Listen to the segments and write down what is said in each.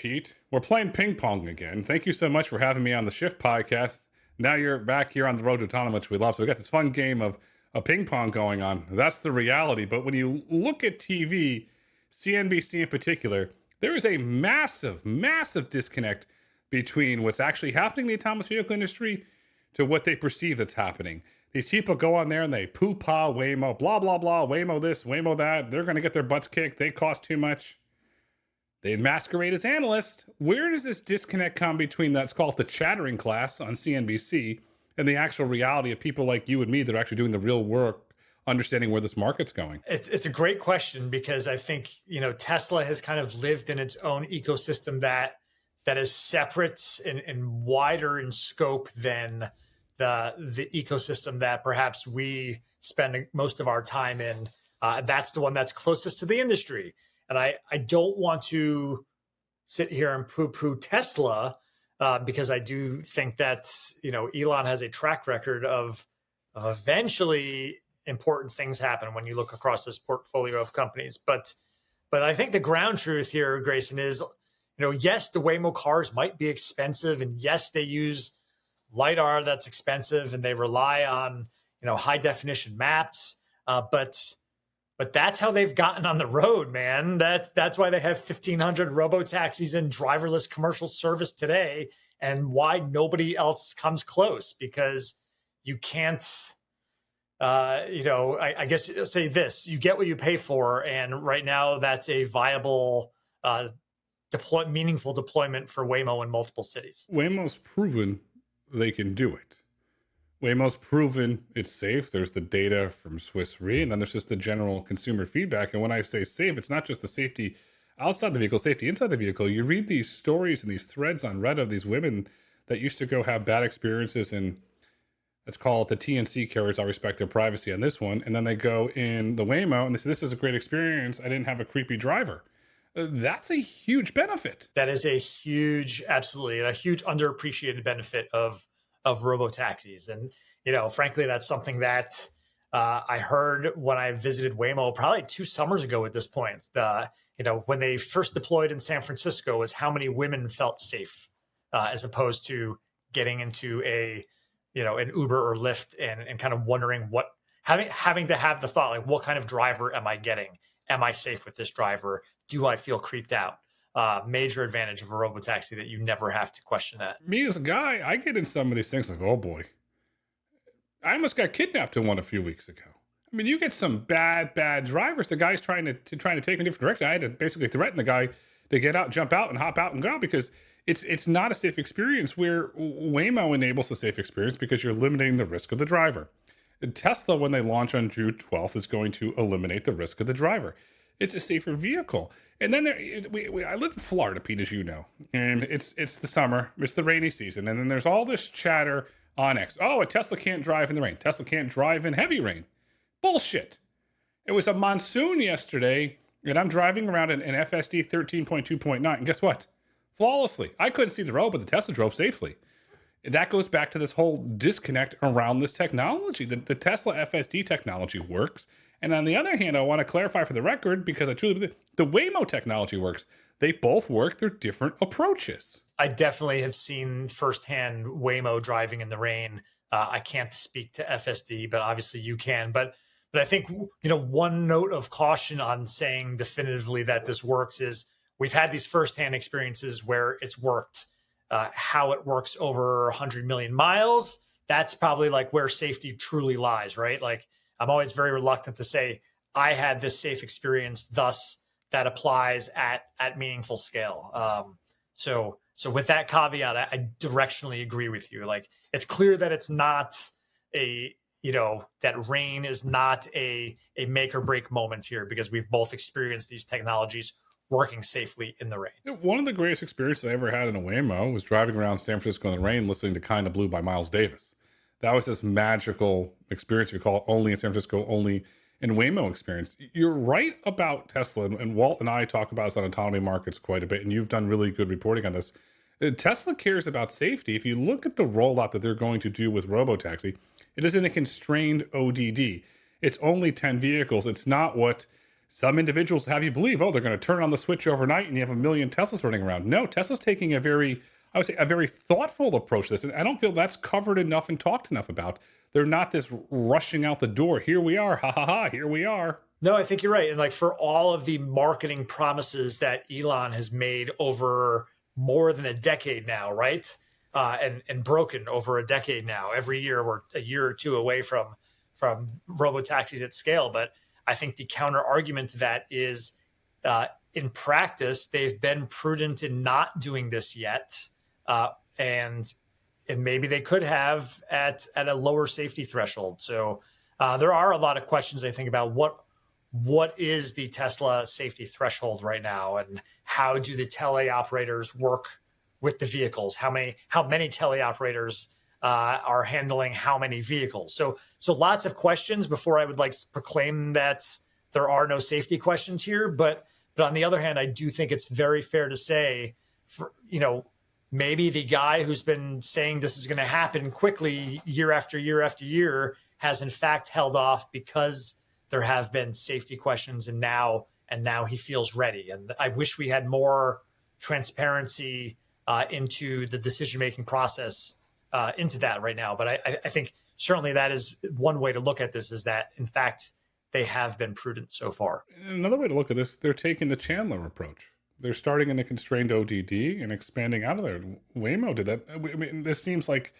Pete. We're playing ping pong again. Thank you so much for having me on the Shift podcast. Now you're back here on the road to autonomy, which we love. So we got this fun game of ping pong going on. That's the reality. But when you look at TV, CNBC in particular, there is a massive, massive disconnect between what's actually happening in the autonomous vehicle industry to what they perceive that's happening. These people go on there and they poo-pah Waymo, blah, blah, blah, Waymo this, Waymo that. They're going to get their butts kicked. They cost too much. They masquerade as analysts. Where does this disconnect come between that's called the chattering class on CNBC and the actual reality of people like you and me that are actually doing the real work, understanding where this market's going? It's a great question because I think, Tesla has kind of lived in its own ecosystem that is separate and wider in scope than the ecosystem that perhaps we spend most of our time in. That's the one that's closest to the industry. And I don't want to sit here and poo-poo Tesla because I do think that, Elon has a track record of eventually important things happen when you look across this portfolio of companies. But I think the ground truth here, Grayson, is, yes, the Waymo cars might be expensive, and yes, they use LiDAR that's expensive, and they rely on, high definition maps. But that's how they've gotten on the road, man. That's why they have 1,500 robotaxis in driverless commercial service today, and why nobody else comes close, because you can't, I guess say this, you get what you pay for. And right now that's a viable, meaningful deployment for Waymo in multiple cities. Waymo's proven they can do it. Waymo's proven it's safe. There's the data from Swiss Re, and then there's just the general consumer feedback. And when I say safe, it's not just the safety outside the vehicle, safety inside the vehicle. You read these stories and these threads on Reddit of these women that used to go have bad experiences in, let's call it the TNC carriers. I'll respect their privacy on this one. And then they go in the Waymo and they say, this is a great experience. I didn't have a creepy driver. That's a huge benefit. That is absolutely a huge underappreciated benefit of robotaxis. And, frankly, that's something that I heard when I visited Waymo probably 2 summers ago at this point. When they first deployed in San Francisco, was how many women felt safe as opposed to getting into an Uber or Lyft and kind of wondering having to have the thought, like, what kind of driver am I getting? Am I safe with this driver? Do I feel creeped out? Major advantage of a robotaxi that you never have to question that. Me as a guy, I get in some of these things like, oh boy, I almost got kidnapped in one a few weeks ago. I mean, you get some bad drivers. The guy's trying to take me in a different direction. I had to basically threaten the guy to get out, jump out, and hop out and go, because it's not a safe experience. Where Waymo enables a safe experience because you're limiting the risk of the driver. Tesla, when they launch on June 12th, is going to eliminate the risk of the driver. It's a safer vehicle. And then I live in Florida, Pete, as you know, and it's the summer, it's the rainy season. And then there's all this chatter on X. Oh, a Tesla can't drive in the rain. Tesla can't drive in heavy rain. Bullshit. It was a monsoon yesterday, and I'm driving around in an FSD 13.2.9. And guess what? Flawlessly. I couldn't see the road, but the Tesla drove safely. That goes back to this whole disconnect around this technology. The Tesla FSD technology works. And on the other hand, I want to clarify for the record, because I truly believe the Waymo technology works. They both work. They're different approaches. I definitely have seen firsthand Waymo driving in the rain. I can't speak to FSD, but obviously you can. But I think, one note of caution on saying definitively that this works is we've had these firsthand experiences where it's worked. How it works over 100 million miles, that's probably like where safety truly lies, right? Like, I'm always very reluctant to say I had this safe experience, thus that applies at meaningful scale. So with that caveat, I directionally agree with you. Like, it's clear that it's not that rain is not a make or break moment here, because we've both experienced these technologies working safely in the rain. One of the greatest experiences I ever had in a Waymo was driving around San Francisco in the rain, listening to Kinda Blue by Miles Davis. That was this magical experience. We call it only in San Francisco, only in Waymo experience. You're right about Tesla, and Walt and I talk about this on Autonomy Markets quite a bit, and you've done really good reporting on this. Tesla cares about safety. If you look at the rollout that they're going to do with Robotaxi, it is in a constrained ODD. It's only 10 vehicles. It's not what some individuals have you believe, oh, they're going to turn on the switch overnight and you have a million Teslas running around. No, Tesla's taking a very, I would say, a very thoughtful approach to this. And I don't feel that's covered enough and talked enough about. They're not this rushing out the door. Here we are. Ha ha ha. Here we are. No, I think you're right. And like for all of the marketing promises that Elon has made over more than a decade now, right? And broken over a decade now. Every year we're a year or two away from robotaxis at scale. But I think the counter argument to that is in practice, they've been prudent in not doing this yet. And maybe they could have at a lower safety threshold. So there are a lot of questions, I think, about what is the Tesla safety threshold right now, and how do the teleoperators work with the vehicles? How many teleoperators are handling how many vehicles? So lots of questions before I would like proclaim that there are no safety questions here. But on the other hand, I do think it's very fair to say, maybe the guy who's been saying this is going to happen quickly year after year after year has in fact held off because there have been safety questions, and now he feels ready. And I wish we had more transparency into the decision-making process into that right now. But I think certainly that is one way to look at this, is that in fact they have been prudent so far. Another way to look at this, they're taking the Chandler approach. They're starting in a constrained ODD and expanding out of there. Waymo did that. I mean, this seems like,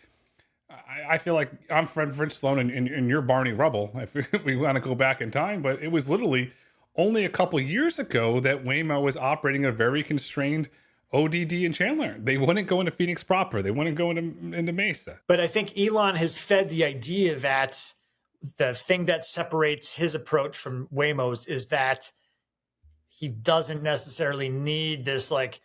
I feel like I'm French Sloan and you're Barney Rubble, if we want to go back in time. But it was literally only a couple years ago that Waymo was operating a very constrained ODD in Chandler. They wouldn't go into Phoenix proper. They wouldn't go into Mesa. But I think Elon has fed the idea that the thing that separates his approach from Waymo's is that he doesn't necessarily need this like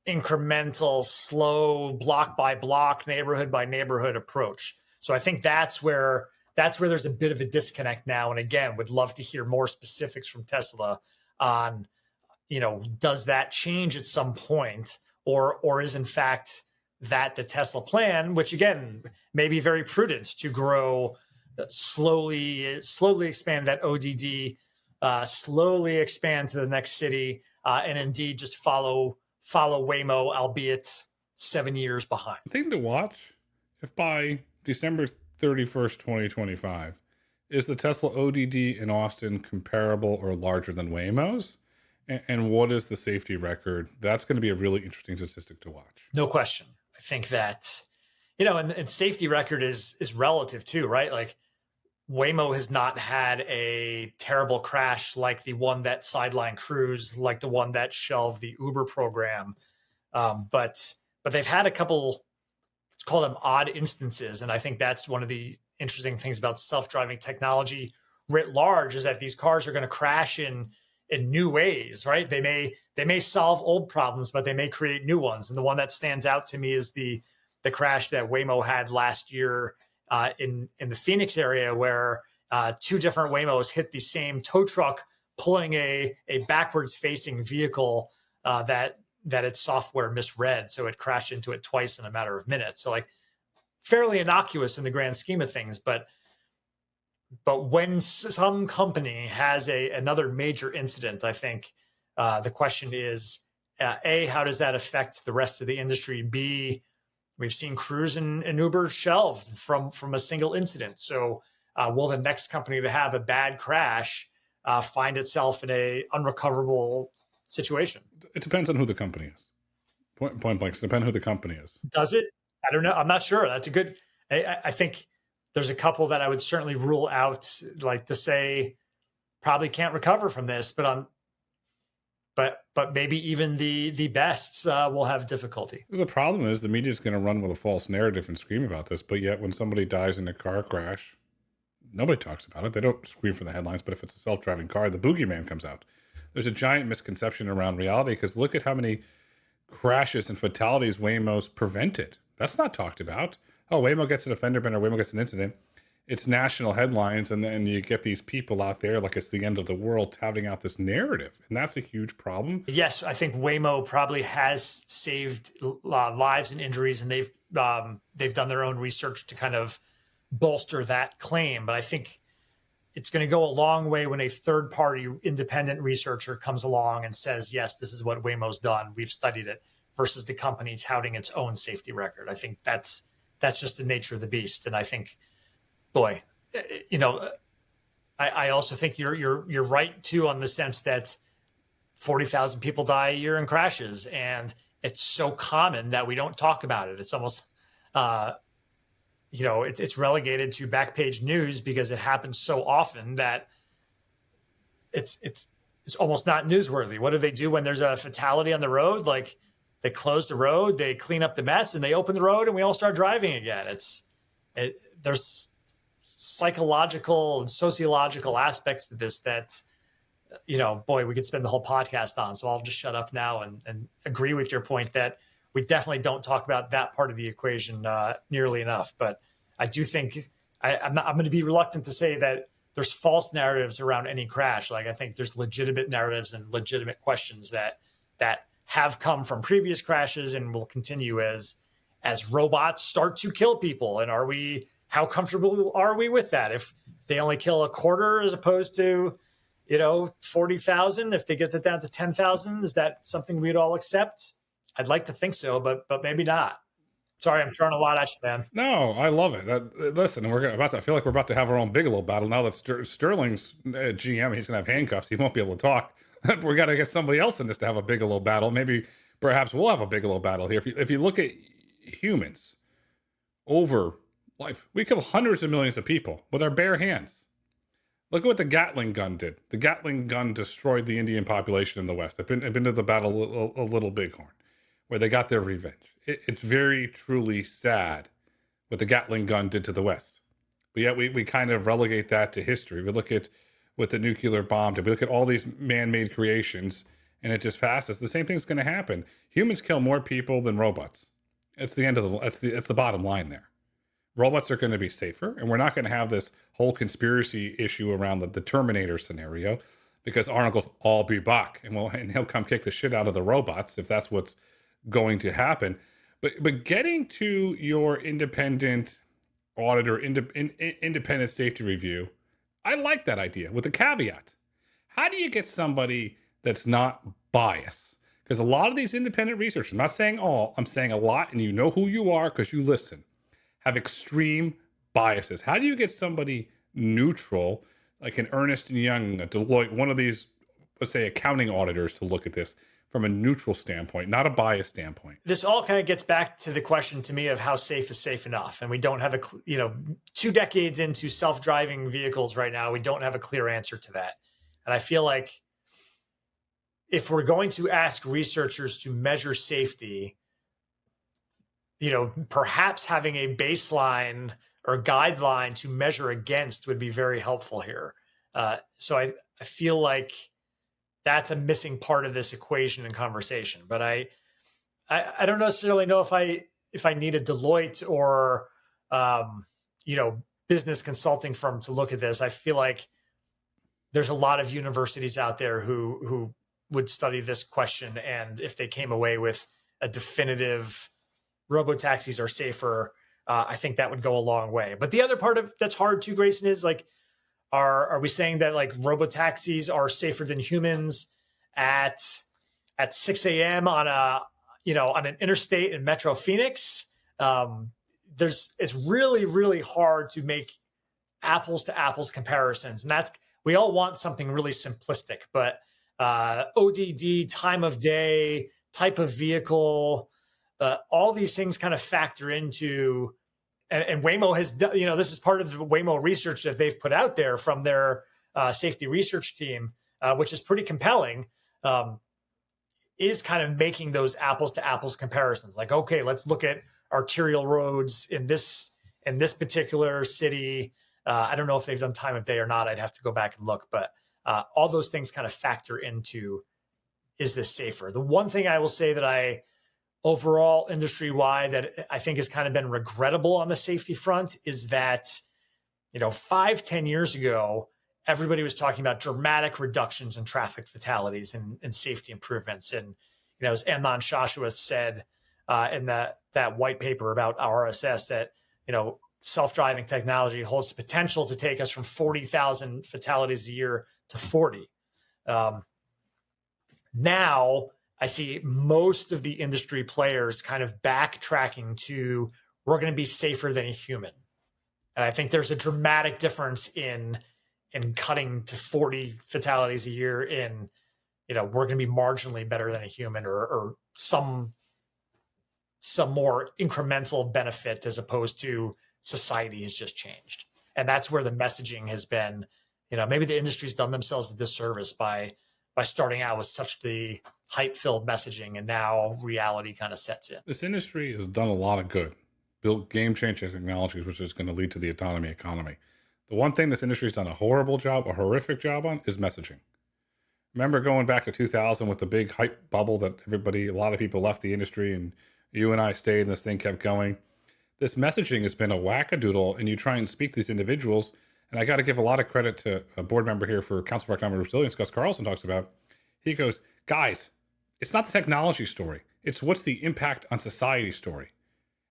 incremental, slow, block by block, neighborhood by neighborhood approach. So I think that's where there's a bit of a disconnect now. And again, would love to hear more specifics from Tesla on, does that change at some point, or is in fact that the Tesla plan, which again may be very prudent to grow slowly expand that ODD, slowly expand to the next city, and indeed just follow Waymo, albeit 7 years behind. The thing to watch, if by December 31st, 2025, is the Tesla ODD in Austin comparable or larger than Waymo's? And what is the safety record? That's going to be a really interesting statistic to watch. No question. I think that, and safety record is relative too, right? Like Waymo has not had a terrible crash like the one that sidelined Cruise, like the one that shelved the Uber program. But they've had a couple, let's call them odd instances. And I think that's one of the interesting things about self-driving technology writ large, is that these cars are going to crash in new ways, right? They may solve old problems, but they may create new ones. And the one that stands out to me is the crash that Waymo had last year in the Phoenix area, where two different Waymos hit the same tow truck pulling a backwards facing vehicle that its software misread. So it crashed into it twice in a matter of minutes. So like fairly innocuous in the grand scheme of things, but when some company has another major incident, I think the question is, A, how does that affect the rest of the industry? B, we've seen Cruise and Uber shelved from a single incident. So will the next company to have a bad crash find itself in a unrecoverable situation? It depends on who the company is. Point blank, it depends who the company is. Does it? I don't know. I'm not sure. That's a good, I think there's a couple that I would certainly rule out, like to say probably can't recover from this, but maybe even the bests will have difficulty. The problem is the media is going to run with a false narrative and scream about this, but yet when somebody dies in a car crash, nobody talks about it. They don't scream for the headlines, but if it's a self-driving car, the boogeyman comes out. There's a giant misconception around reality, because look at how many crashes and fatalities Waymo's prevented. That's not talked about. Oh, Waymo gets an offender bin or Waymo gets an incident. It's national headlines, and then you get these people out there like it's the end of the world touting out this narrative, and that's a huge problem. Yes, I think Waymo probably has saved lives and injuries, and they've done their own research to kind of bolster that claim. But I think it's going to go a long way when a third party independent researcher comes along and says, yes, this is what Waymo's done. We've studied it, versus the company touting its own safety record. I think that's just the nature of the beast. And I think, boy, I also think you're right too, on the sense that 40,000 people die a year in crashes, and it's so common that we don't talk about it. It's almost, it's relegated to back page news because it happens so often that it's almost not newsworthy. What do they do when there's a fatality on the road? Like, they close the road, they clean up the mess, and they open the road, and we all start driving again. There's psychological and sociological aspects to this that, boy, we could spend the whole podcast on. So I'll just shut up now and agree with your point that we definitely don't talk about that part of the equation nearly enough. But I do think I'm going to be reluctant to say that there's false narratives around any crash. Like, I think there's legitimate narratives and legitimate questions that have come from previous crashes and will continue as robots start to kill people. And how comfortable are we with that? If they only kill a quarter as opposed to, 40,000, if they get that down to 10,000, is that something we'd all accept? I'd like to think so, but maybe not. Sorry, I'm throwing a lot at you, man. No, I love it. Listen, I feel like we're about to have our own Bigelow battle now that Sterling's GM. He's gonna have handcuffs. He won't be able to talk. We got to get somebody else in this to have a Bigelow battle. Maybe, perhaps we'll have a Bigelow battle here. If you look at humans over life, we kill hundreds of millions of people with our bare hands. Look at what the Gatling gun did. The Gatling gun destroyed the Indian population in the West. I've been to the battle a Little Bighorn, where they got their revenge. It's very truly sad what the Gatling gun did to the West. But yet we kind of relegate that to history. We look at what the nuclear bomb did. We look at all these man-made creations, and it just passes. The same thing's going to happen. Humans kill more people than robots. It's the end of it's the bottom line there. Robots are going to be safer, and we're not going to have this whole conspiracy issue around the Terminator scenario, because Arnold goes, "I'll be back," and he'll come kick the shit out of the robots if that's what's going to happen. But getting to your independent auditor, independent safety review, I like that idea with a caveat. How do you get somebody that's not biased? Because a lot of these independent researchers, I'm not saying all, I'm saying a lot, and you know who you are because you listen, have extreme biases. How do you get somebody neutral, like an Ernst & Young, a Deloitte, one of these, let's say, accounting auditors, to look at this from a neutral standpoint, not a biased standpoint? This all kind of gets back to the question to me of how safe is safe enough. And we don't have 2 decades into self-driving vehicles right now, we don't have a clear answer to that. And I feel like if we're going to ask researchers to measure safety, perhaps having a baseline or guideline to measure against would be very helpful here. So I feel like that's a missing part of this equation and conversation. But I don't necessarily know if I need a Deloitte or business consulting firm to look at this. I feel like there's a lot of universities out there who would study this question, and if they came away with a definitive robotaxis are safer, I think that would go a long way. But the other part of that's hard too, Grayson, is like, are we saying that like robotaxis are safer than humans at 6 a.m. on an interstate in Metro Phoenix? It's really, really hard to make apples to apples comparisons. And we all want something really simplistic, but ODD, time of day, type of vehicle, all these things kind of factor into, and Waymo has, this is part of the Waymo research that they've put out there from their safety research team, which is pretty compelling, is kind of making those apples to apples comparisons. Like, okay, let's look at arterial roads in this particular city. I don't know if they've done time of day or not. I'd have to go back and look, but all those things kind of factor into, is this safer? The one thing I will say that overall industry-wide that I think has kind of been regrettable on the safety front is that, 5-10 years ago, everybody was talking about dramatic reductions in traffic fatalities and safety improvements. And, as Amnon Shashua said in that white paper about RSS, that, self-driving technology holds the potential to take us from 40,000 fatalities a year to 40. Now I see most of the industry players kind of backtracking to, we're going to be safer than a human. And I think there's a dramatic difference in cutting to 40 fatalities a year in, we're going to be marginally better than a human, or some more incremental benefit, as opposed to society has just changed. And that's where the messaging has been, maybe the industry's done themselves a disservice by starting out with such the hype-filled messaging, and now reality kind of sets in. This industry has done a lot of good, built game-changing technologies, which is going to lead to the autonomy economy. The one thing this industry's done a horrible job, a horrific job on, is messaging. Remember going back to 2000 with the big hype bubble that a lot of people left the industry, and you and I stayed, and this thing kept going. This messaging has been a wackadoodle, and you try and speak to these individuals. And I got to give a lot of credit to a board member here for Council for Economic Resilience, Gus Carlson, talks about. He goes, guys, it's not the technology story. It's what's the impact on society story.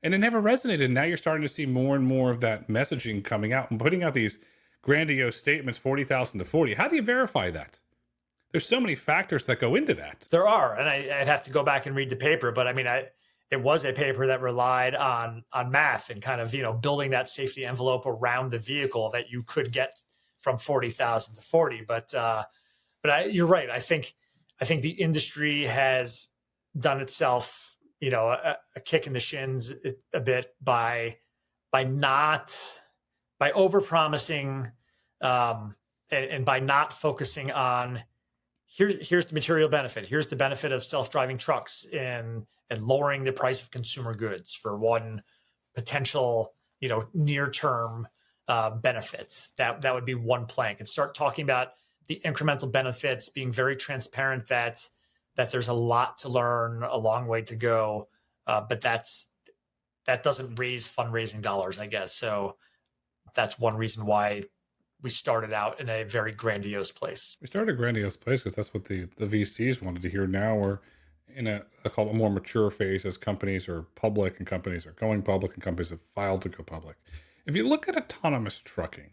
And it never resonated. Now you're starting to see more and more of that messaging coming out and putting out these grandiose statements, 40,000 to 40. How do you verify that? There's so many factors that go into that. There are, and I'd have to go back and read the paper, but I mean, it was a paper that relied on math and kind of, building that safety envelope around the vehicle that you could get from 40,000 to 40. But you're right. I think the industry has done itself, a kick in the shins a bit by overpromising, and by not focusing on, here's the material benefit. Here's the benefit of self-driving trucks and lowering the price of consumer goods for one potential, near-term benefits. That would be one plank. And start talking about the incremental benefits, being very transparent that there's a lot to learn, a long way to go. But that doesn't raise fundraising dollars, I guess. So that's one reason why we started out in a very grandiose place. We started a grandiose place because that's what the VCs wanted to hear. Now we're in I call it a more mature phase, as companies are public and companies are going public and companies have filed to go public. If you look at autonomous trucking,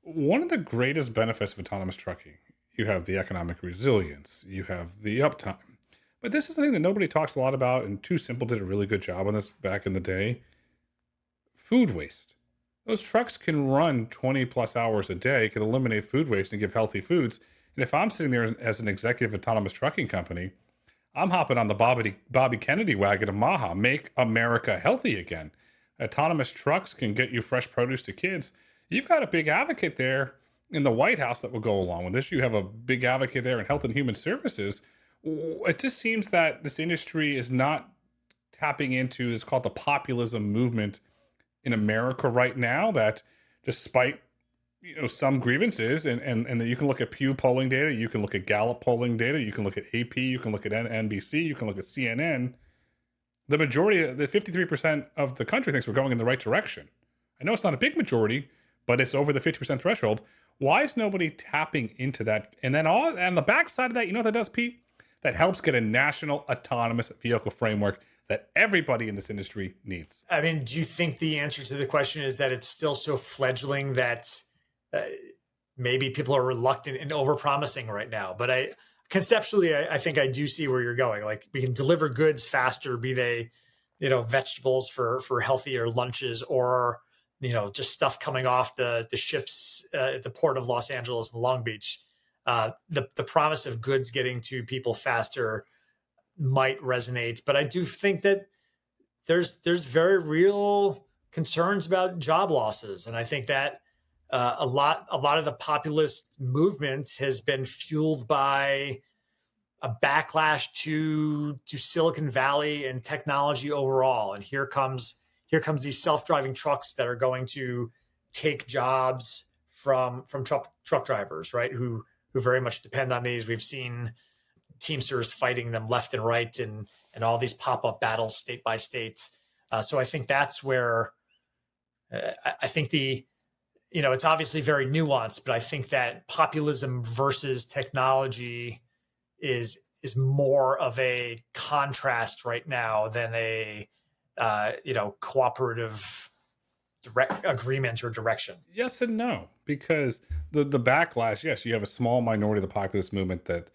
one of the greatest benefits of autonomous trucking, you have the economic resilience, you have the uptime. But this is the thing that nobody talks a lot about, and Too Simple did a really good job on this back in the day. Food waste. Those trucks can run 20 plus hours a day, can eliminate food waste and give healthy foods. And if I'm sitting there as an executive autonomous trucking company, I'm hopping on the Bobby Kennedy wagon of Maha, make America healthy again. Autonomous trucks can get you fresh produce to kids. You've got a big advocate there in the White House that will go along with this. You have a big advocate there in Health and Human Services. It just seems that this industry is not tapping into, it's called the populism movement in America right now, that despite some grievances, and that you can look at Pew polling data, you can look at Gallup polling data, you can look at AP, you can look at NBC, you can look at CNN, the majority, the 53% of the country thinks we're going in the right direction. I know it's not a big majority, but it's over the 50% threshold. Why is nobody tapping into that? And then on the backside of that, you know what that does, Pete? That helps get a national autonomous vehicle framework that everybody in this industry needs. I mean, do you think the answer to the question is that it's still so fledgling that maybe people are reluctant and overpromising right now? But conceptually, I think I do see where you're going. Like, we can deliver goods faster, be they, vegetables for healthier lunches, or, just stuff coming off the ships at the port of Los Angeles and Long Beach. The promise of goods getting to people faster might resonate, but I do think that there's very real concerns about job losses, and I think that a lot of the populist movement has been fueled by a backlash to Silicon Valley and technology overall. And here comes these self-driving trucks that are going to take jobs from truck drivers, right? Who very much depend on these. We've seen Teamsters fighting them left and right, and all these pop-up battles state by state. So I think that's where I think it's obviously very nuanced, but I think that populism versus technology is more of a contrast right now than a cooperative direct agreement or direction. Yes and no, because the backlash, yes, you have a small minority of the populist movement that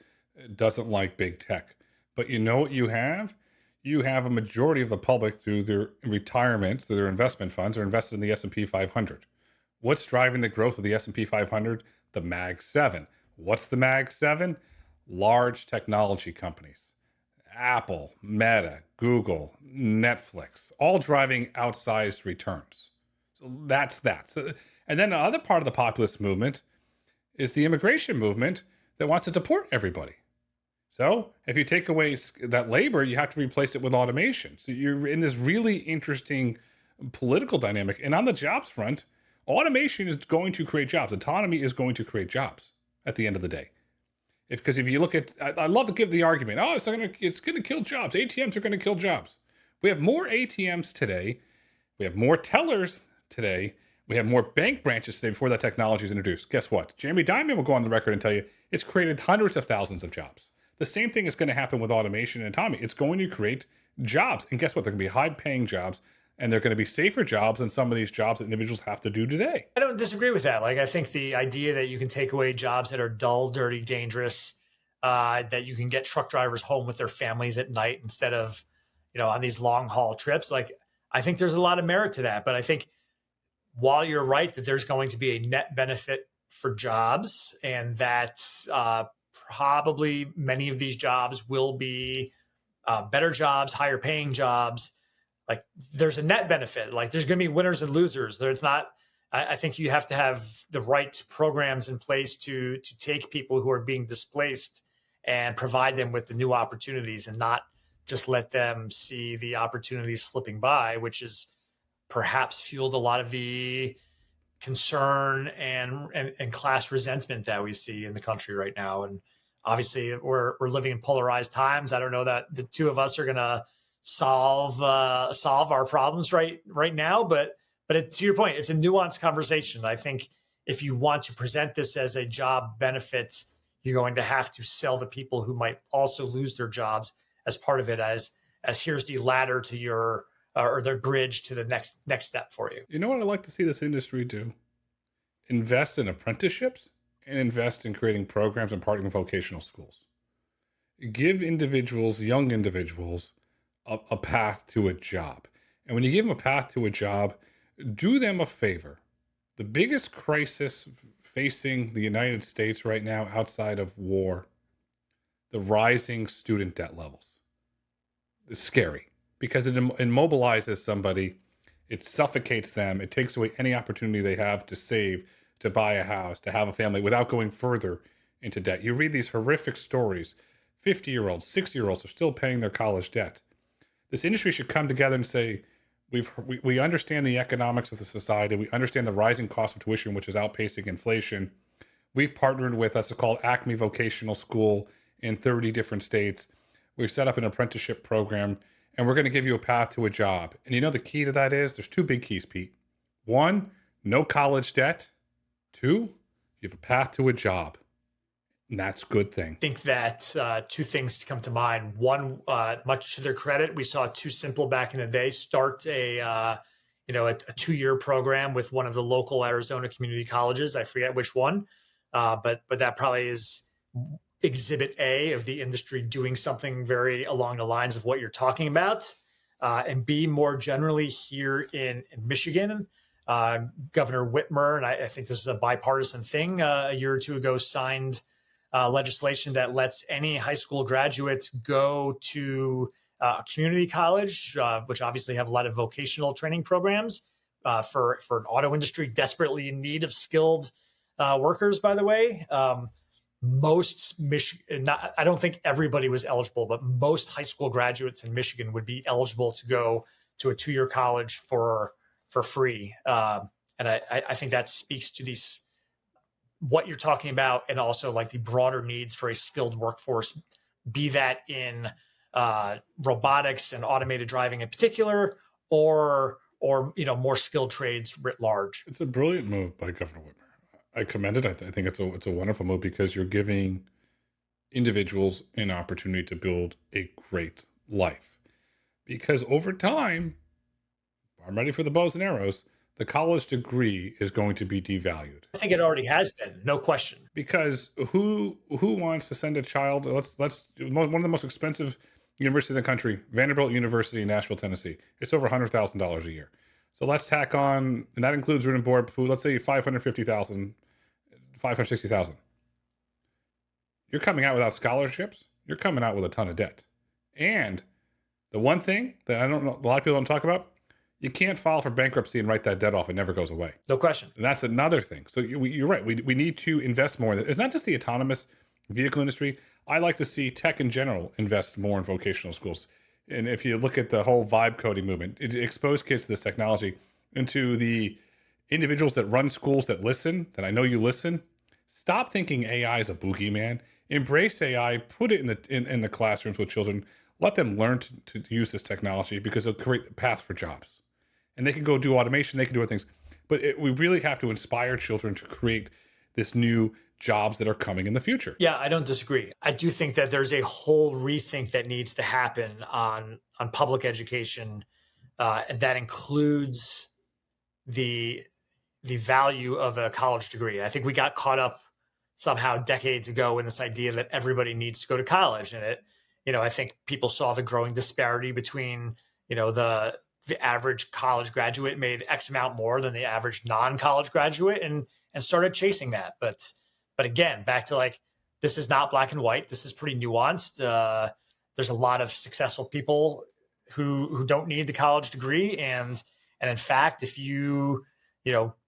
doesn't like big tech. But you know what you have? You have a majority of the public through their retirement, through their investment funds, are invested in the S&P 500. What's driving the growth of the S&P 500? The Mag 7. What's the Mag 7? Large technology companies. Apple, Meta, Google, Netflix, all driving outsized returns. So that's that. So, and then the other part of the populist movement is the immigration movement that wants to deport everybody. So if you take away that labor, you have to replace it with automation. So you're in this really interesting political dynamic. And on the jobs front, automation is going to create jobs. Autonomy is going to create jobs at the end of the day. Because if you look at, I love to give the argument, oh, it's going to kill jobs. ATMs are going to kill jobs. We have more ATMs today. We have more tellers today. We have more bank branches today before that technology is introduced. Guess what? Jeremy Dimon will go on the record and tell you it's created hundreds of thousands of jobs. The same thing is going to happen with automation and autonomy. It's going to create jobs. And guess what? They're going to be high-paying jobs, and they're going to be safer jobs than some of these jobs that individuals have to do today. I don't disagree with that. Like, I think the idea that you can take away jobs that are dull, dirty, dangerous, that you can get truck drivers home with their families at night instead of, on these long haul trips. Like, I think there's a lot of merit to that. But I think while you're right that there's going to be a net benefit for jobs, and that probably many of these jobs will be better jobs, higher paying jobs. Like, there's a net benefit. Like, there's going to be winners and losers. There's not. I think you have to have the right programs in place to take people who are being displaced and provide them with the new opportunities, and not just let them see the opportunities slipping by, which is perhaps fueled a lot of the concern and class resentment that we see in the country right now. And obviously we're living in polarized times. I don't know that the two of us are going to solve our problems right now, but to your point, it's a nuanced conversation. I think if you want to present this as a job benefit, you're going to have to sell the people who might also lose their jobs as part of it, as here's the ladder to your or the bridge to the next step for you. You know what I'd like to see this industry do? Invest in apprenticeships and invest in creating programs and partnering with vocational schools. Give individuals, young individuals, a path to a job. And when you give them a path to a job, do them a favor. The biggest crisis facing the United States right now outside of war, the rising student debt levels. It's scary because it immobilizes somebody. It suffocates them. It takes away any opportunity they have to save, to buy a house, to have a family without going further into debt. You read these horrific stories. 50-year-olds, 60-year-olds are still paying their college debt. This industry should come together and say, we understand the economics of the society. We understand the rising cost of tuition, which is outpacing inflation. We've partnered with, that's called Acme Vocational School in 30 different states. We've set up an apprenticeship program, and we're going to give you a path to a job. And you know the key to that is, there's two big keys, Pete. One, no college debt. Two, you have a path to a job. And that's a good thing. I think that two things come to mind. One, much to their credit, we saw Too Simple back in the day start a 2-year program with one of the local Arizona community colleges. I forget which one, but that probably is exhibit A of the industry doing something very along the lines of what you're talking about. And B, more generally here in Michigan, Governor Whitmer, and I think this is a bipartisan thing, a year or two ago signed legislation that lets any high school graduates go to a community college, which obviously have a lot of vocational training programs for an auto industry desperately in need of skilled workers, by the way. Most Michigan, I don't think everybody was eligible, but most high school graduates in Michigan would be eligible to go to a 2-year college for free. And I think that speaks to these, what you're talking about, and also like the broader needs for a skilled workforce, be that in robotics and automated driving in particular, or more skilled trades writ large. It's a brilliant move by Governor Whitmer. I commend it. I think it's a wonderful move because you're giving individuals an opportunity to build a great life. Because over time, I'm ready for the bows and arrows, the college degree is going to be devalued. I think it already has been, no question. Because who wants to send a child? Let's one of the most expensive universities in the country, Vanderbilt University in Nashville, Tennessee. It's over $100,000 a year. So let's tack on, and that includes room and board, food. Let's say 550,000, 560,000. You're coming out without scholarships. You're coming out with a ton of debt. And the one thing that I don't know, a lot of people don't talk about, you can't file for bankruptcy and write that debt off. It never goes away. No question. And that's another thing. So you're right. We need to invest more. It's not just the autonomous vehicle industry. I like to see tech in general invest more in vocational schools. And if you look at the whole vibe coding movement, it exposed kids to this technology, into the individuals that run schools that listen, that I know you listen. Stop thinking AI is a boogeyman. Embrace AI. Put it in the classrooms with children. Let them learn to use this technology, because it'll create a path for jobs. And they can go do automation. They can do other things. But we really have to inspire children to create this new jobs that are coming in the future. Yeah, I don't disagree. I do think that there's a whole rethink that needs to happen on public education, and that includes the value of a college degree. I think we got caught up somehow decades ago in this idea that everybody needs to go to college, and I think people saw the growing disparity between the average college graduate made X amount more than the average non-college graduate, and started chasing that. But again, back to this is not black and white. This is pretty nuanced. There's a lot of successful people who don't need the college degree. And in fact, if you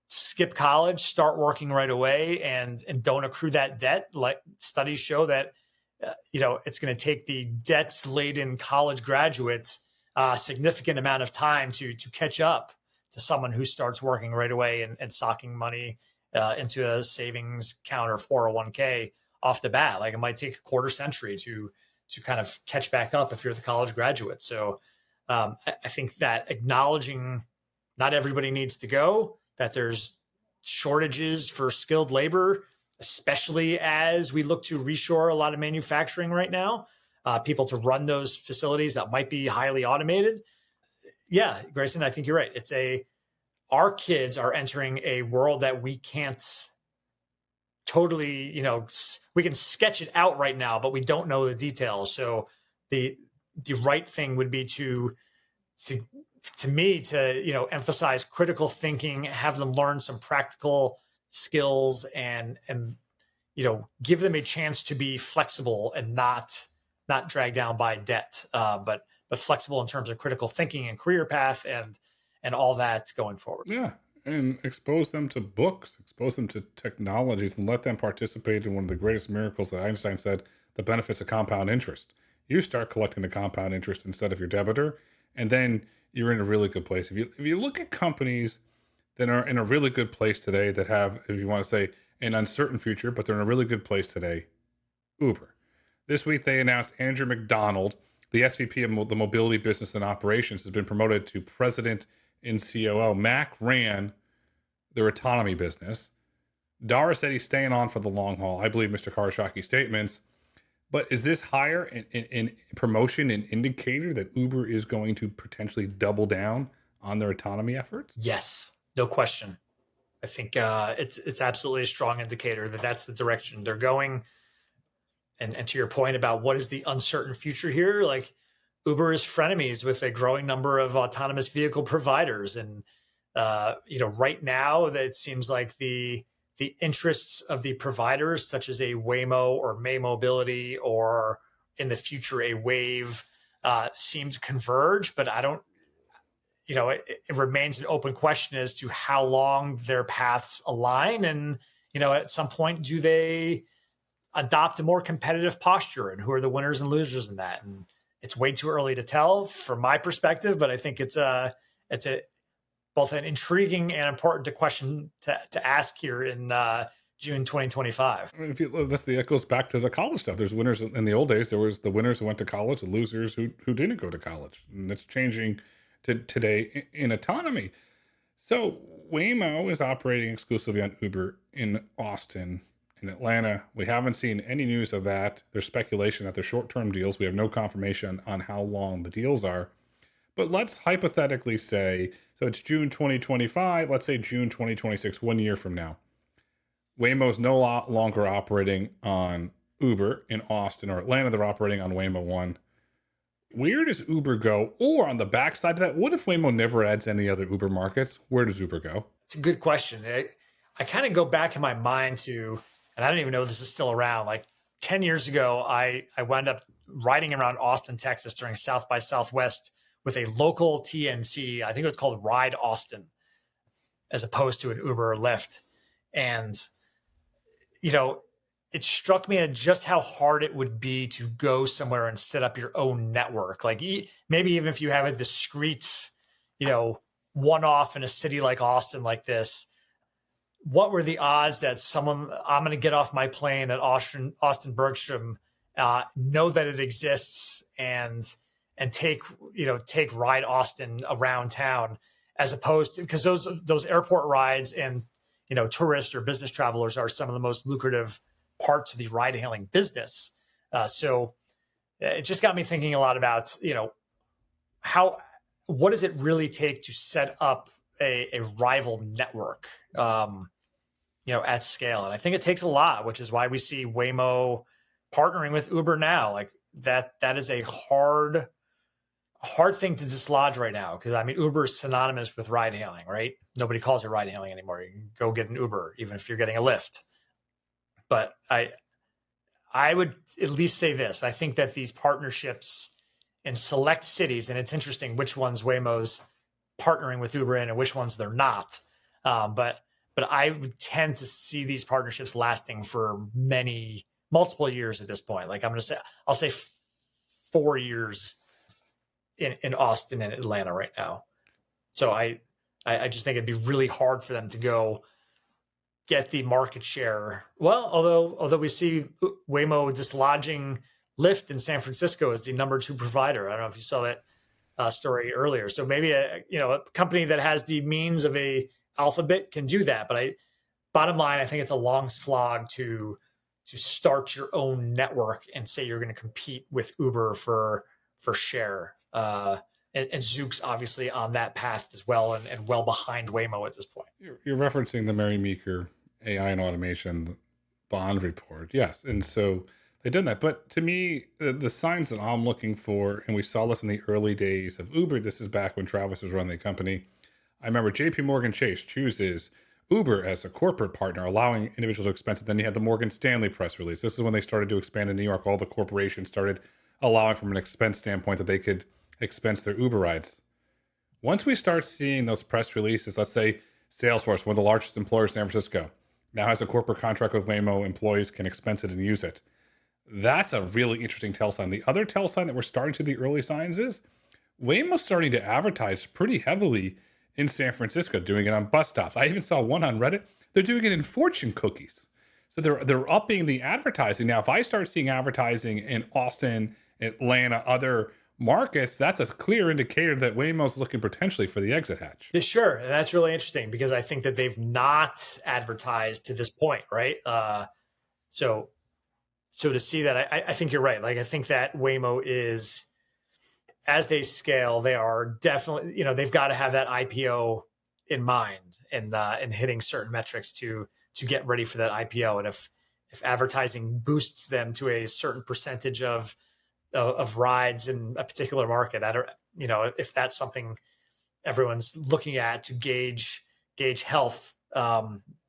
skip college, start working right away, and don't accrue that debt, like studies show that, it's going to take the debts-laden college graduates a significant amount of time to catch up to someone who starts working right away and socking money into a savings account or 401k off the bat. Like, it might take a quarter century to kind of catch back up if you're the college graduate. So I think that acknowledging not everybody needs to go, that there's shortages for skilled labor, especially as we look to reshore a lot of manufacturing right now, people to run those facilities that might be highly automated. Yeah, Grayson, I think you're right. Our kids are entering a world that we can't totally, we can sketch it out right now, but we don't know the details. So the right thing would be to emphasize critical thinking, have them learn some practical skills, and give them a chance to be flexible and not dragged down by debt, but flexible in terms of critical thinking and career path and all that going forward. Yeah. And expose them to books, expose them to technologies, and let them participate in one of the greatest miracles that Einstein said, the benefits of compound interest. You start collecting the compound interest instead of your debitor, and then you're in a really good place. If you look at companies that are in a really good place today, that have, if you want to say, an uncertain future, but they're in a really good place today, Uber. This week they announced Andrew McDonald, the SVP of the mobility business and operations, has been promoted to president and COO. Mac ran their Autonomy business. Dara said he's staying on for the long haul. I believe Mr. Karashaki's statements. But is this hire in promotion an indicator that Uber is going to potentially double down on their autonomy efforts? Yes, no question. I think it's absolutely a strong indicator that that's the direction they're going. And to your point about what is the uncertain future here, like, Uber is frenemies with a growing number of autonomous vehicle providers. And, right now that it seems like the interests of the providers, such as a Waymo or May Mobility, or in the future, a Wave, seem to converge, but I don't, it remains an open question as to how long their paths align. And, at some point, do they adopt a more competitive posture, and who are the winners and losers in that? And it's way too early to tell from my perspective, but I think it's both an intriguing and important question to ask here in June 2025. I mean, that goes back to the college stuff. There's winners in the old days. There was the winners who went to college, the losers who didn't go to college, and that's changing today in autonomy. So Waymo is operating exclusively on Uber in Austin. In Atlanta, we haven't seen any news of that. There's speculation that they're short-term deals. We have no confirmation on how long the deals are. But let's hypothetically say, so it's June 2025, let's say June 2026, 1 year from now. Waymo's no longer operating on Uber in Austin or Atlanta. They're operating on Waymo One. Where does Uber go? Or on the backside of that, what if Waymo never adds any other Uber markets? Where does Uber go? It's a good question. I kind of go back in my mind to, and I don't even know if this is still around, like 10 years ago, I wound up riding around Austin, Texas during South by Southwest with a local TNC. I think it was called Ride Austin, as opposed to an Uber or Lyft. And, you know, it struck me at just how hard it would be to go somewhere and set up your own network. Like maybe even if you have a discrete, one-off in a city like Austin like this, what were the odds that I'm going to get off my plane at Austin Bergstrom, know that it exists and take Ride Austin around town, as opposed to, because those airport rides and, tourists or business travelers are some of the most lucrative parts of the ride hailing business. So it just got me thinking a lot about, what does it really take to set up a rival network, at scale? And I think it takes a lot, which is why we see Waymo partnering with Uber now. Like that is a hard thing to dislodge right now. Cause Uber is synonymous with ride hailing, right? Nobody calls it ride hailing anymore. You can go get an Uber, even if you're getting a Lyft. But I would at least say this. I think that these partnerships in select cities, and it's interesting which ones Waymo's partnering with Uber in and which ones they're not. But I would tend to see these partnerships lasting for multiple years at this point. Like I'll say 4 years in Austin and Atlanta right now. So I just think it'd be really hard for them to go get the market share. Well, although we see Waymo dislodging Lyft in San Francisco as the number 2 provider. I don't know if you saw that story earlier. So maybe a company that has the means of a Alphabet can do that. But bottom line, I think it's a long slog to start your own network and say you're going to compete with Uber for share. And Zoox obviously on that path as well, and well behind Waymo at this point. You're referencing the Mary Meeker AI and automation bond report. Yes. And so they've done that. But to me, the signs that I'm looking for, and we saw this in the early days of Uber, this is back when Travis was running the company. I remember JP Morgan Chase chooses Uber as a corporate partner, allowing individuals to expense it. Then you had the Morgan Stanley press release. This is when they started to expand in New York. All the corporations started allowing from an expense standpoint that they could expense their Uber rides. Once we start seeing those press releases, let's say Salesforce, one of the largest employers in San Francisco, now has a corporate contract with Waymo, employees can expense it and use it. That's a really interesting tell sign. The other tell sign that we're starting to the early signs is Waymo's starting to advertise pretty heavily in San Francisco, doing it on bus stops. I even saw one on Reddit. They're doing it in fortune cookies. So they're upping the advertising. Now, if I start seeing advertising in Austin, Atlanta, other markets, that's a clear indicator that Waymo's looking potentially for the exit hatch. Sure. And that's really interesting because I think that they've not advertised to this point, right? So to see that, I think you're right. Like, I think that Waymo is, as they scale, they are definitely, they've got to have that IPO in mind and hitting certain metrics to get ready for that IPO. And if advertising boosts them to a certain percentage of rides in a particular market, I don't, if that's something everyone's looking at to gauge health,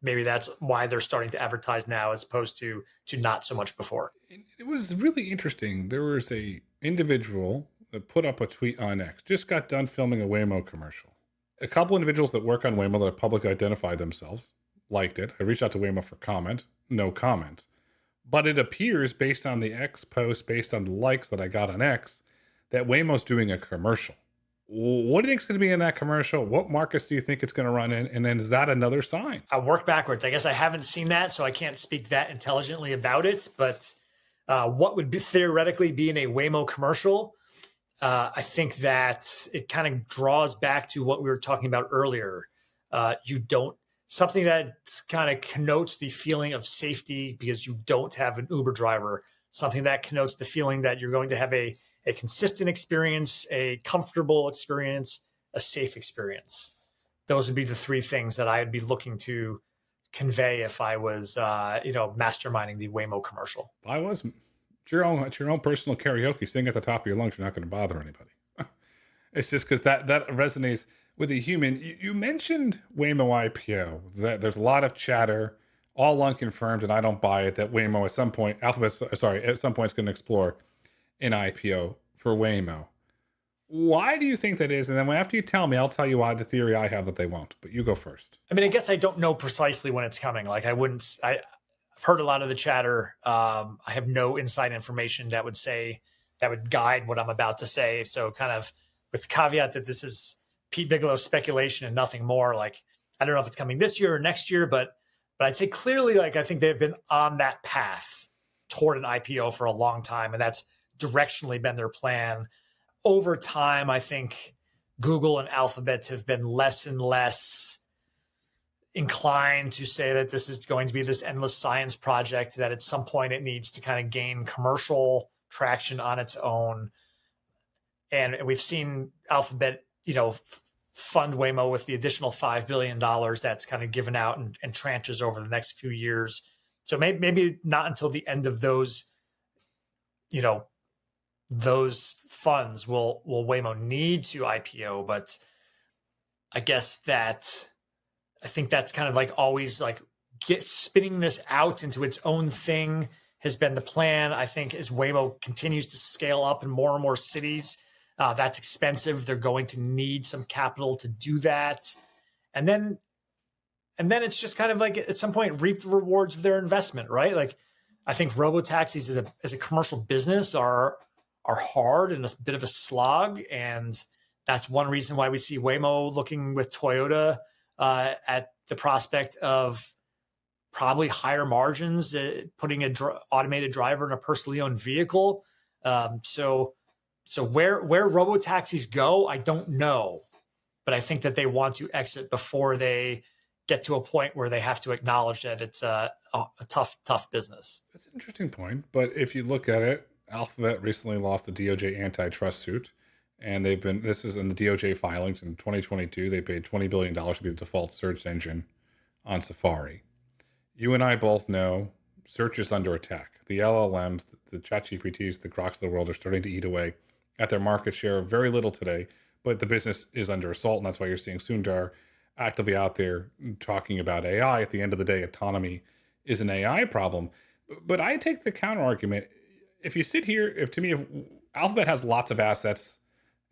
maybe that's why they're starting to advertise now as opposed to not so much before. It was really interesting. There was a individual that put up a tweet on X, just got done filming a Waymo commercial. A couple individuals that work on Waymo that publicly identified themselves liked it. I reached out to Waymo for comment, no comment. But it appears, based on the X post, based on the likes that I got on X, that Waymo's doing a commercial. What do you think is going to be in that commercial? What markets do you think it's going to run in? And then is that another sign? I work backwards. I guess I haven't seen that, so I can't speak that intelligently about it. But what would theoretically be in a Waymo commercial? I think that it kind of draws back to what we were talking about earlier. Something that kind of connotes the feeling of safety because you don't have an Uber driver, something that connotes the feeling that you're going to have a a consistent experience, a comfortable experience, a safe experience. Those would be the three things that I would be looking to convey if I was, masterminding the Waymo commercial. If I was it's your own personal karaoke, sing at the top of your lungs. You're not going to bother anybody. It's just because that resonates with a human. You mentioned Waymo IPO. That there's a lot of chatter, all unconfirmed, and I don't buy it. That Waymo at some point, at some point, is going to explore an IPO for Waymo. Why do you think that is? And then after you tell me, I'll tell you why the theory I have that they won't. But you go first. I mean, I guess I don't know precisely when it's coming. Like I've heard a lot of the chatter. I have no inside information that would guide what I'm about to say. So kind of with the caveat that this is Pete Bigelow speculation and nothing more. Like, I don't know if it's coming this year or next year, but I'd say clearly, like, I think they've been on that path toward an IPO for a long time. And that's directionally been their plan. Over time, I think Google and Alphabet have been less and less inclined to say that this is going to be this endless science project, that at some point it needs to kind of gain commercial traction on its own. And we've seen Alphabet, fund Waymo with the additional $5 billion that's kind of given out in tranches over the next few years. So maybe not until the end of those funds will Waymo need to IPO. But I think that's kind of like always like spinning this out into its own thing has been the plan. I think as Waymo continues to scale up in more and more cities, that's expensive. They're going to need some capital to do that. And then it's just kind of like at some point reap the rewards of their investment, right? Like I think robotaxis as a commercial business are hard and a bit of a slog. And that's one reason why we see Waymo looking with Toyota at the prospect of probably higher margins, putting an automated driver in a personally owned vehicle. So where robotaxis go, I don't know. But I think that they want to exit before they get to a point where they have to acknowledge that it's a tough business. That's an interesting point. But if you look at it, Alphabet recently lost the DOJ antitrust suit. And this is in the DOJ filings in 2022. They paid $20 billion to be the default search engine on Safari. You and I both know search is under attack. The LLMs, the ChatGPTs, the Groks of the world are starting to eat away at their market share. Very little today, but the business is under assault. And that's why you're seeing Sundar actively out there talking about AI. At the end of the day, autonomy is an AI problem. But I take the counter argument. If you sit here, if Alphabet has lots of assets,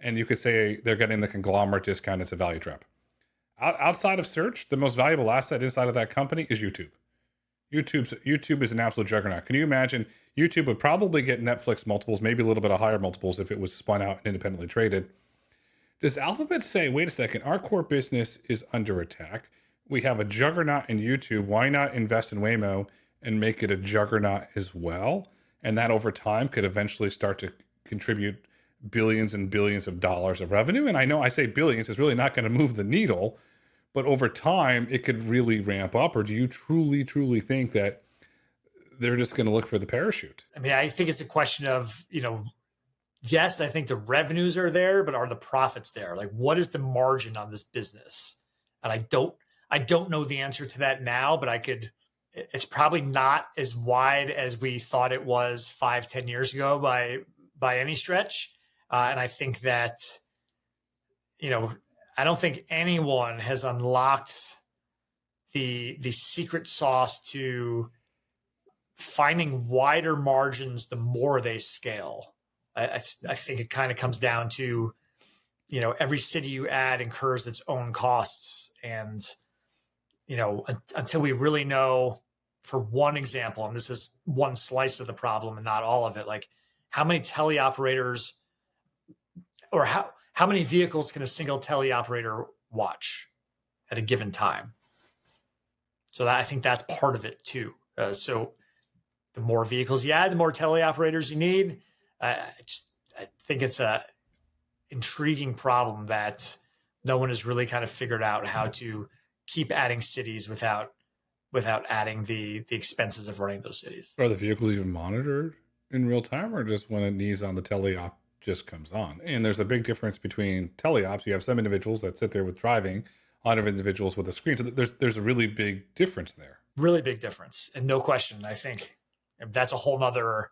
and you could say they're getting the conglomerate discount, it's a value trap. Outside of search, the most valuable asset inside of that company is YouTube. YouTube is an absolute juggernaut. Can you imagine? YouTube would probably get Netflix multiples, maybe a little bit of higher multiples if it was spun out and independently traded. Does Alphabet say, wait a second, our core business is under attack. We have a juggernaut in YouTube. Why not invest in Waymo and make it a juggernaut as well? And that over time could eventually start to contribute billions and billions of dollars of revenue. And I know I say billions, it's really not going to move the needle, but over time it could really ramp up. Or do you truly think that they're just going to look for the parachute? I mean, I think it's a question of, yes, I think the revenues are there, but are the profits there? Like, what is the margin on this business? And I don't know the answer to that now, but it's probably not as wide as we thought it was 5-10 years ago by any stretch. And I think that, I don't think anyone has unlocked the secret sauce to finding wider margins the more they scale. I think it kind of comes down to, every city you add incurs its own costs. And, until we really know, for one example, and this is one slice of the problem and not all of it, like how many teleoperators or how many vehicles can a single teleoperator watch at a given time? So I think that's part of it too. So the more vehicles you add, the more teleoperators you need. I think it's a intriguing problem that no one has really kind of figured out how to keep adding cities without adding the expenses of running those cities. Are the vehicles even monitored in real time, or just when it needs on the teleop just comes on. And there's a big difference between teleops. You have some individuals that sit there with driving, other individuals with a screen. So there's a really big difference there. Really big difference. And no question, I think that's a whole nother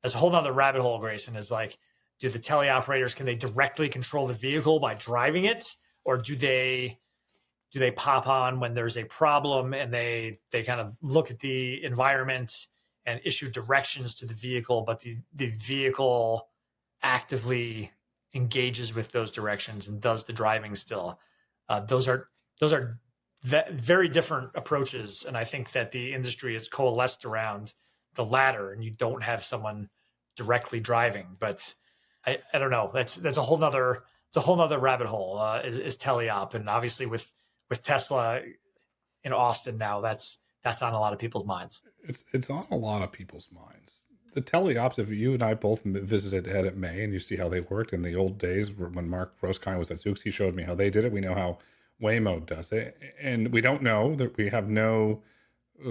rabbit hole, Grayson, is like, do the teleoperators, can they directly control the vehicle by driving it? Or do they pop on when there's a problem and they kind of look at the environment and issue directions to the vehicle, but the vehicle actively engages with those directions and does the driving still? Those are very different approaches, and I think that the industry has coalesced around the latter, and you don't have someone directly driving. But I don't know. That's a whole nother rabbit hole. Is teleop, and obviously with Tesla in Austin now, that's on a lot of people's minds. It's on a lot of people's minds. The teleops, if you and I both visited Ed at May and you see how they worked in the old days when Mark Roskine was at Zoox, he showed me how they did it. We know how Waymo does it. And we don't know, that we have no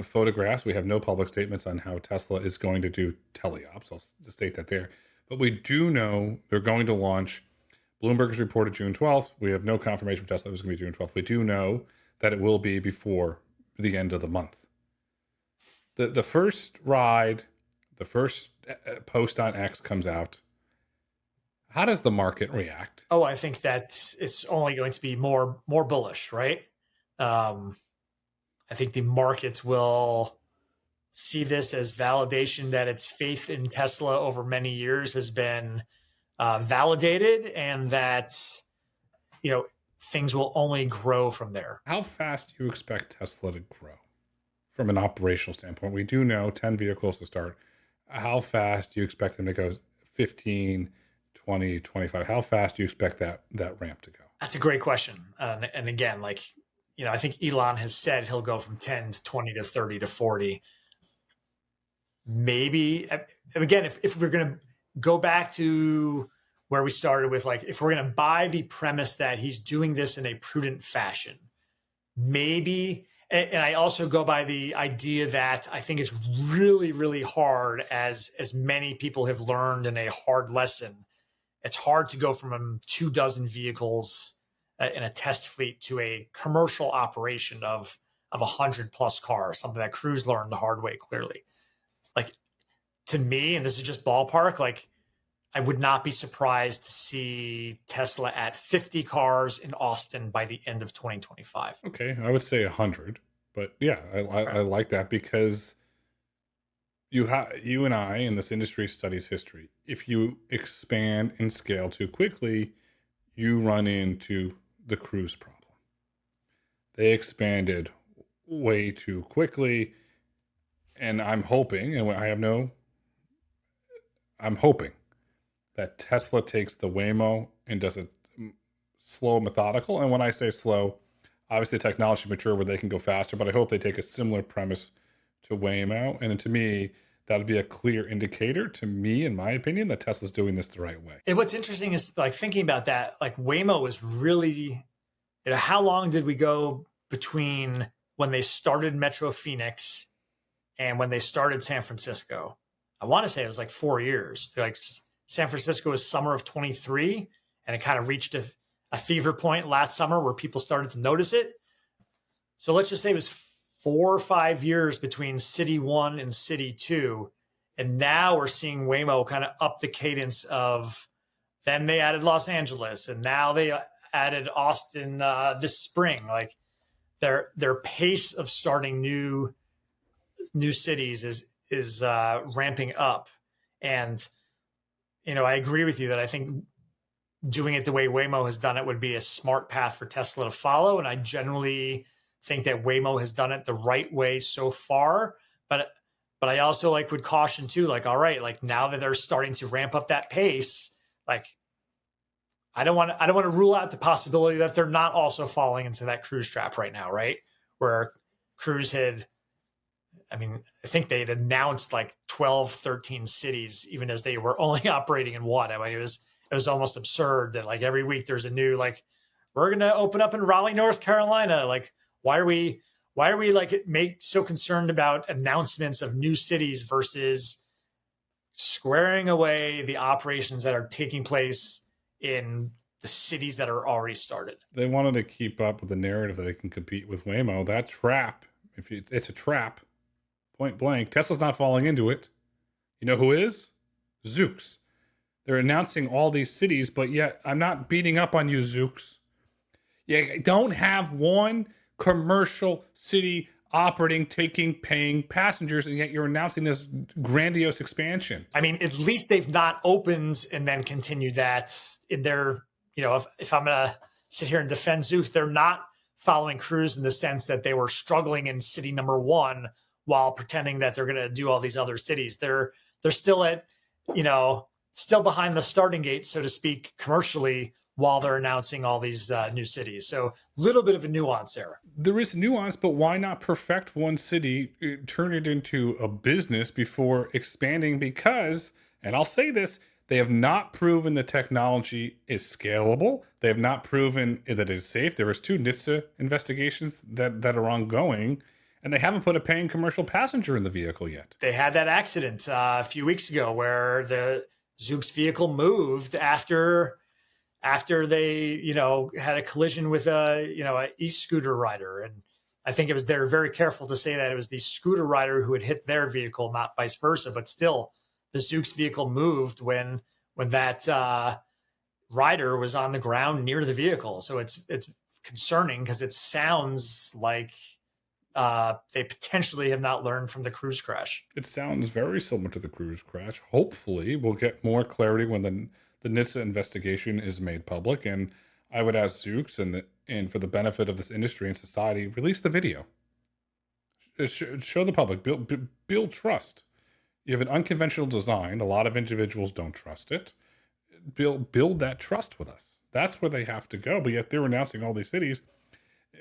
photographs. We have no public statements on how Tesla is going to do teleops. I'll state that there. But we do know they're going to launch. Bloomberg has reported June 12th. We have no confirmation from Tesla it was going to be June 12th. We do know that it will be before the end of the month. The first ride, the first post on X comes out. How does the market react? Oh, I think that it's only going to be more bullish, right? I think the markets will see this as validation that its faith in Tesla over many years has been validated, and that things will only grow from there. How fast do you expect Tesla to grow from an operational standpoint? We do know 10 vehicles to start. How fast do you expect them to go? 15, 20, 25? How fast do you expect that ramp to go? That's a great question. And again, I think Elon has said he'll go from 10 to 20 to 30 to 40. Maybe, again, if we're going to go back to where we started with, if we're going to buy the premise that he's doing this in a prudent fashion, maybe. And I also go by the idea that I think it's really, really hard, as many people have learned in a hard lesson. It's hard to go from 24 vehicles in a test fleet to a commercial operation of 100+ cars, something that Cruise learned the hard way, clearly. To me, and this is just ballpark, I would not be surprised to see Tesla at 50 cars in Austin by the end of 2025. Okay, I would say 100, but yeah, I like that, because you and I in this industry studies history. If you expand and scale too quickly, you run into the Cruise problem. They expanded way too quickly, and I'm hoping that Tesla takes the Waymo and does it slow, methodical. And when I say slow, obviously the technology mature where they can go faster, but I hope they take a similar premise to Waymo. And to me, that would be a clear indicator, to me, in my opinion, that Tesla's doing this the right way. And what's interesting is, thinking about that, Waymo was really, how long did we go between when they started Metro Phoenix and when they started San Francisco? I want to say it was 4 years. San Francisco was summer of 23, and it kind of reached a fever point last summer where people started to notice it. So let's just say it was 4 or 5 years between City 1 and City 2. And now we're seeing Waymo kind of up the cadence of, then they added Los Angeles, and now they added Austin this spring. Their pace of starting new cities is ramping up. And I agree with you that I think doing it the way Waymo has done it would be a smart path for Tesla to follow. And I generally think that Waymo has done it the right way so far. But I also would caution too, all right, now that they're starting to ramp up that pace, I don't want to rule out the possibility that they're not also falling into that Cruise trap right now, right? Where Cruise I think they had announced 12, 13 cities, even as they were only operating in one. It was almost absurd that every week there's a new, we're going to open up in Raleigh, North Carolina. Why are we so concerned about announcements of new cities versus squaring away the operations that are taking place in the cities that are already started. They wanted to keep up with the narrative that they can compete with Waymo. That trap, it's a trap, point blank. Tesla's not falling into it. You know who is? Zoox. They're announcing all these cities, but yet I'm not beating up on you, Zoox. You don't have one commercial city operating, taking, paying passengers, and yet you're announcing this grandiose expansion. I mean, at least they've not opened and then continued that in their, if I'm going to sit here and defend Zoox, they're not following Cruise in the sense that they were struggling in city number one while pretending that they're going to do all these other cities. They're still at, still behind the starting gate, so to speak, commercially, while they're announcing all these new cities. So a little bit of a nuance there. There is nuance, but why not perfect one city, turn it into a business before expanding? Because, and I'll say this, they have not proven the technology is scalable. They have not proven that it is safe. There was 2 NHTSA investigations that are ongoing, and they haven't put a paying commercial passenger in the vehicle yet. They had that accident a few weeks ago where the Zoox vehicle moved after they, had a collision with a e-scooter rider. And I think they're very careful to say that it was the scooter rider who had hit their vehicle, not vice versa. But still, the Zoox vehicle moved when that rider was on the ground near the vehicle. So it's concerning because it sounds like they potentially have not learned from the Cruise crash. It sounds very similar to the Cruise crash. Hopefully, we'll get more clarity when the NHTSA investigation is made public, and I would ask Zoox and for the benefit of this industry and society, release the video. Show the public, build trust. You have an unconventional design. A lot of individuals don't trust it. Build that trust with us. That's where they have to go. But yet they're announcing all these cities.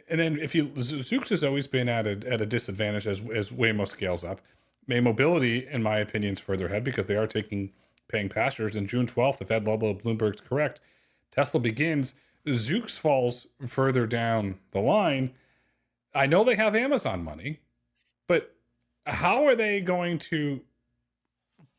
And then Zoox has always been at a disadvantage as Waymo scales up. May Mobility, in my opinion, is further ahead because they are taking paying passengers. And June 12th, if Ed Ludlow of Bloomberg's correct, Tesla begins. Zoox falls further down the line. I know they have Amazon money, but how are they going to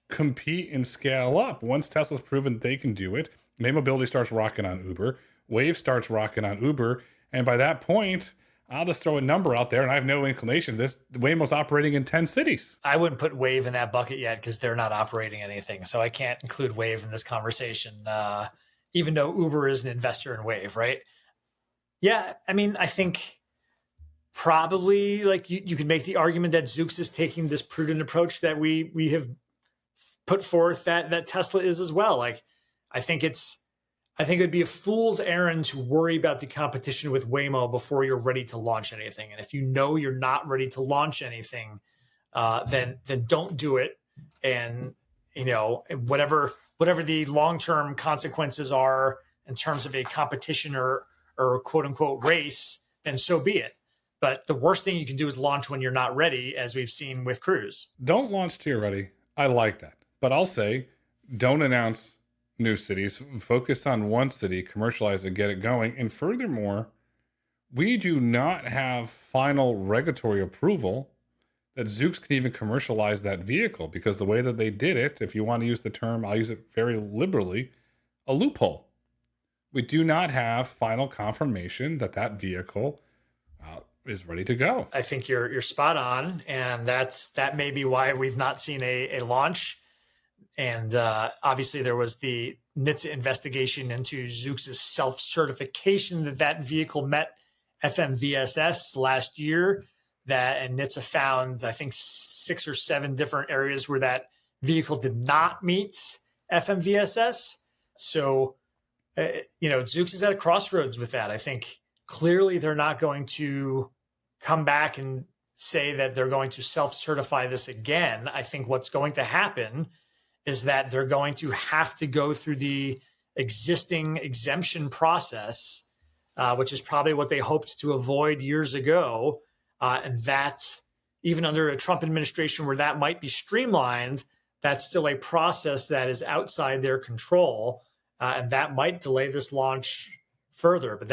compete and scale up once Tesla's proven they can do it? May Mobility starts rocking on Uber. Wave starts rocking on Uber. And by that point, I'll just throw a number out there, and I have no inclination. This Waymo's operating in 10 cities. I wouldn't put Wave in that bucket yet because they're not operating anything. So I can't include Wave in this conversation, even though Uber is an investor in Wave, right? Yeah, I mean, I think probably like you can make the argument that Zoox is taking this prudent approach that we have put forth that Tesla is as well. Like, I think it would be a fool's errand to worry about the competition with Waymo before you're ready to launch anything. And if you know you're not ready to launch anything, then don't do it. And whatever the long-term consequences are in terms of a competition or quote unquote race, then so be it. But the worst thing you can do is launch when you're not ready, as we've seen with Cruise. Don't launch till you're ready. I like that. But I'll say, don't announce new cities. Focus on one city, commercialize it, get it going. And furthermore, we do not have final regulatory approval that Zoox can even commercialize that vehicle, because the way that they did it, if you want to use the term, I'll use it very liberally, a loophole. We do not have final confirmation that vehicle is ready to go. I think you're spot on, and that may be why we've not seen a launch. And obviously there was the NHTSA investigation into Zoox's self-certification that vehicle met FMVSS last year. And NHTSA found, I think, 6 or 7 different areas where that vehicle did not meet FMVSS. So, Zoox is at a crossroads with that. I think clearly they're not going to come back and say that they're going to self-certify this again. I think what's going to happen is that they're going to have to go through the existing exemption process, which is probably what they hoped to avoid years ago. And that, even under a Trump administration where that might be streamlined, that's still a process that is outside their control. And that might delay this launch further. But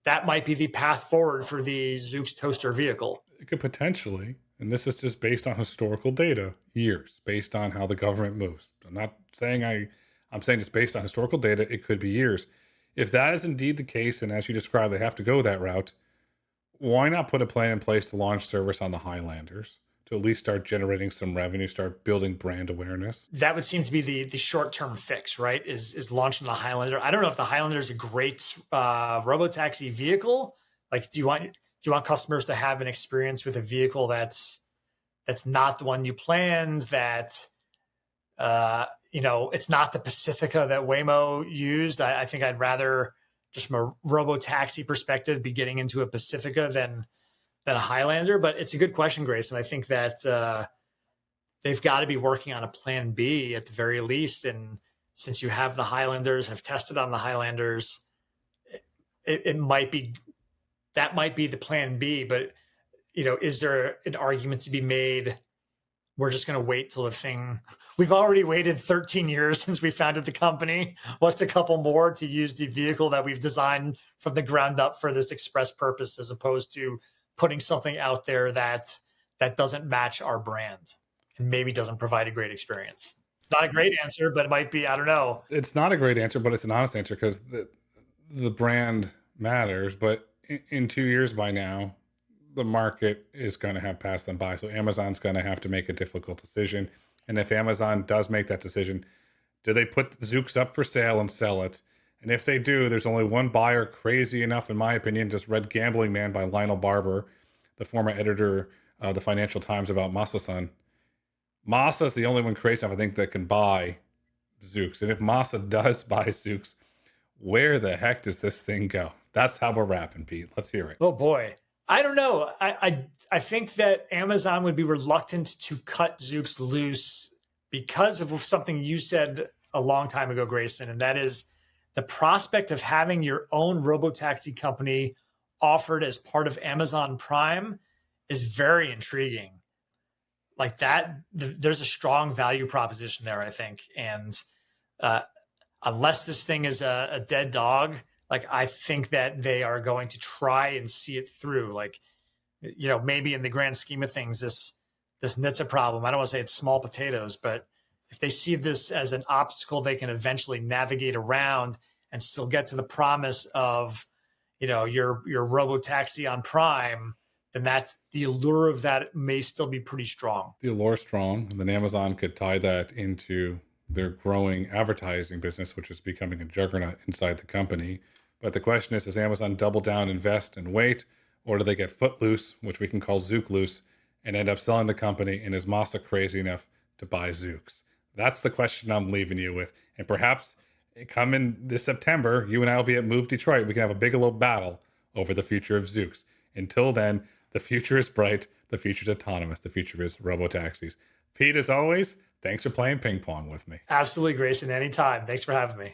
that might be the path forward for the Zoox toaster vehicle. It could potentially. and this is just based on historical data, years, based on how the government moves. I'm not saying I'm saying just based on historical data, it could be years. If that is indeed the case, and as you described, they have to go that route, why not put a plan in place to launch service on the Highlanders to at least start generating some revenue, start building brand awareness? That would seem to be the short term fix, right? Is launching the Highlander. I don't know if the Highlander is a great robotaxi vehicle. Like, do you want customers to have an experience with a vehicle that's not the one you planned? That it's not the Pacifica that Waymo used. I think I'd rather, just from a robotaxi perspective, be getting into a Pacifica than a Highlander. But it's a good question, Grayson. I think that they've got to be working on a plan B at the very least. And since you have the Highlanders, have tested on the Highlanders, it might be the plan B. But is there an argument to be made? We're just going to wait till the thing. We've already waited 13 years since we founded the company. What's a couple more to use the vehicle that we've designed from the ground up for this express purpose, as opposed to putting something out there that doesn't match our brand and maybe doesn't provide a great experience? It's not a great answer, but it might be. I don't know. It's not a great answer, but it's an honest answer, because the brand matters. But in 2 years by now, the market is going to have passed them by. So Amazon's going to have to make a difficult decision. And if Amazon does make that decision, do they put Zoox up for sale and sell it? And if they do, there's only one buyer crazy enough, in my opinion, just read Gambling Man by Lionel Barber, the former editor of the Financial Times, about Masa-san. Masa's the only one crazy enough, I think, that can buy Zoox. And if Masa does buy Zoox, where the heck does this thing go? That's how we're wrapping, Pete. Let's hear it. Oh boy. I don't know. I think that Amazon would be reluctant to cut Zoox loose because of something you said a long time ago, Grayson, and that is the prospect of having your own robotaxi company offered as part of Amazon Prime is very intriguing. Like that, there's a strong value proposition there, I think. And unless this thing is a dead dog, like, I think that they are going to try and see it through. Like, maybe in the grand scheme of things, this NHTSA problem, I don't want to say it's small potatoes, but if they see this as an obstacle they can eventually navigate around and still get to the promise of, your robotaxi on Prime, then that's the allure of that may still be pretty strong. The allure is strong, and then Amazon could tie that into their growing advertising business, which is becoming a juggernaut inside the company. But the question is, does Amazon double down, invest, and wait? Or do they get footloose, which we can call Zoox loose, and end up selling the company? And is Masa crazy enough to buy Zoox? That's the question I'm leaving you with. And perhaps coming this September, you and I will be at Move Detroit. We can have a Bigelow battle over the future of Zoox. Until then, the future is bright. The future is autonomous. The future is robotaxis. Pete, as always, thanks for playing ping pong with me. Absolutely, Grayson. Anytime. Thanks for having me.